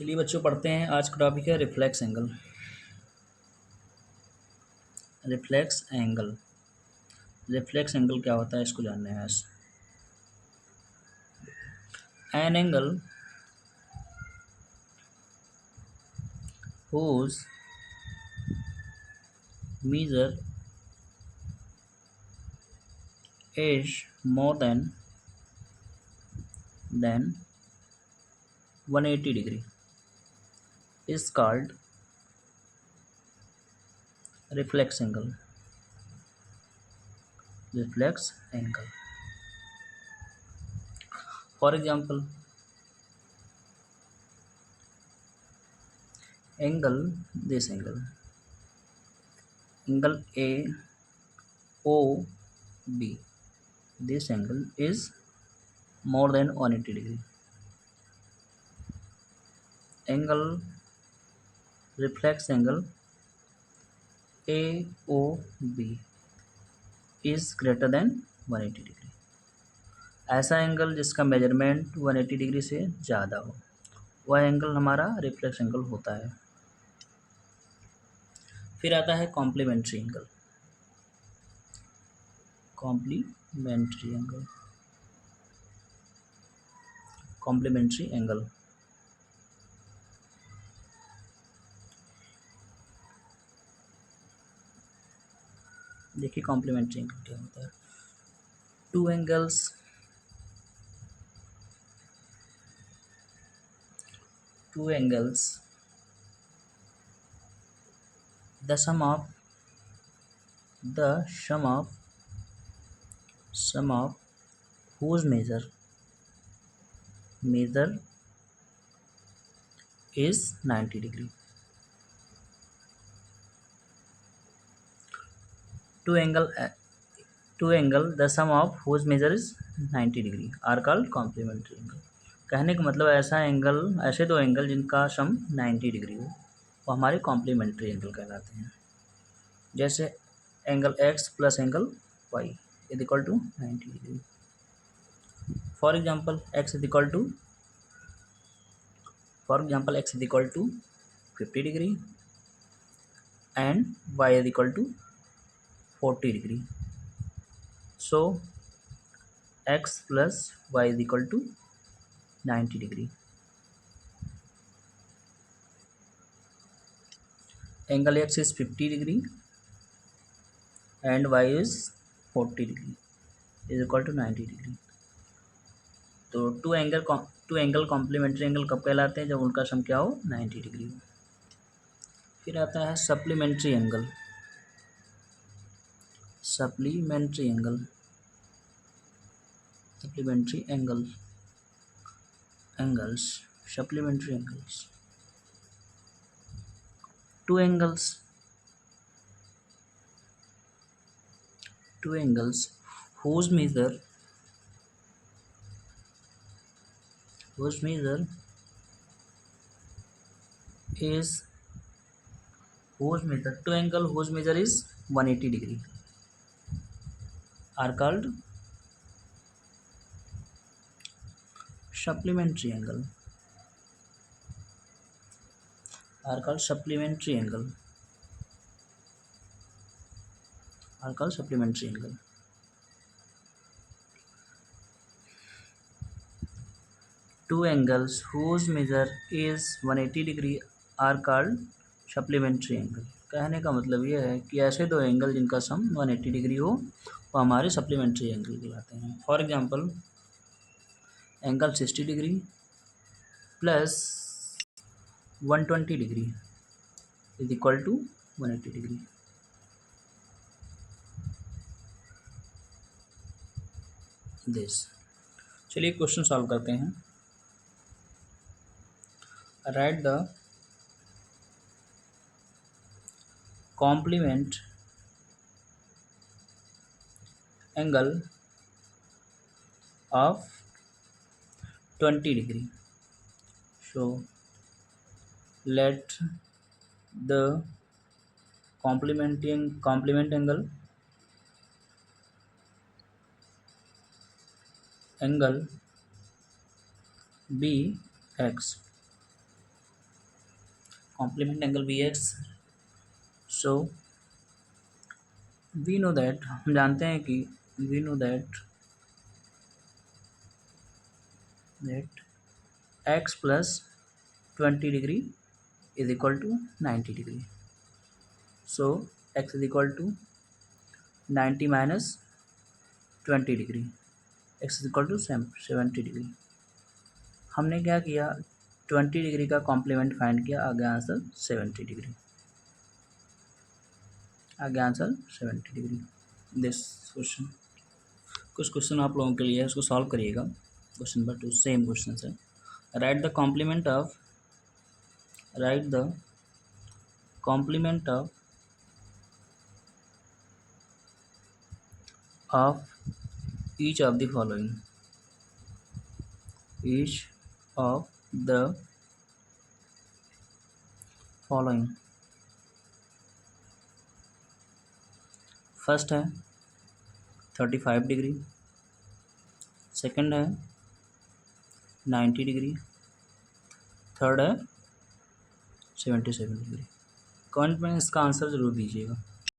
चलिए बच्चों पढ़ते हैं। आज का टॉपिक है reflex angle. Reflex angle reflex angle क्या होता है इसको जानना है। An angle whose measure is more than 180 degree is called reflex angle. Reflex angle. For example, this angle A O B. This angle is more than 180 degree. Reflex angle AOB is greater than 180 degree. ऐसा angle जिसका measurement 180 degree से ज़्यादा हो, वह angle हमारा reflex angle होता है। फिर आता है कॉम्प्लीमेंट्री एंगल। कॉम्प्लीमेंट्री एंगल देखिए कॉम्प्लीमेंट्री एंगल क्या होता है। Two angles the sum of whose measure is 90 degree. Two angle the sum of whose measure is 90 degree are called complementary angle. कहने का मतलब ऐसे दो एंगल जिनका सम 90 डिग्री हो वो हमारे कॉम्प्लीमेंट्री एंगल कहलाते हैं। जैसे angle x plus angle y is equal to 90 degree. For example x is equal to 50 degree and y is equal to 40 degree. So x plus y is equal to 90 degree. Angle x is 50 degree and y is 40 degree is equal to 90 degree. तो to angle complementary angle कब कहलाते हैं? जब उनका सम क्या हो? 90 degree हो। फिर आता है supplementary angle. Supplementary angles two angles whose measure is 180 degree are called supplementary angle. Two angles whose measure is 180 degree are called supplementary angle. कहने का मतलब यह है कि ऐसे दो एंगल जिनका सम 180 डिग्री हो वो हमारे सप्लीमेंट्री एंगल कहलाते हैं। For example angle 60 degree plus 120 degree is equal to 180 degree. This चलिए क्वेश्चन सॉल्व करते हैं। Write the complement angle of 20 degree. So let the complement angle be x complement angle be X. So we know that, हम जानते हैं कि we know that X plus 20 degree is equal to 90 degree. So X is equal to 90 minus 20 degree, X is equal to 70 degree. हमने क्या किया, 20 degree का complement find किया, आ गया आंसर 70 डिग्री, आ गया आंसर 70 डिग्री। दिस क्वेश्चन, कुछ question आप लोगों के लिए है, उसको सॉल्व करिएगा। क्वेश्चन नंबर 2 सेम क्वेश्चन है। Write the complement of each of the following. Each of the following. First है 35 डिग्री, सेकंड है 90 डिग्री, थर्ड है 77 डिग्री। कमेंट में इसका आंसर ज़रूर दीजिएगा।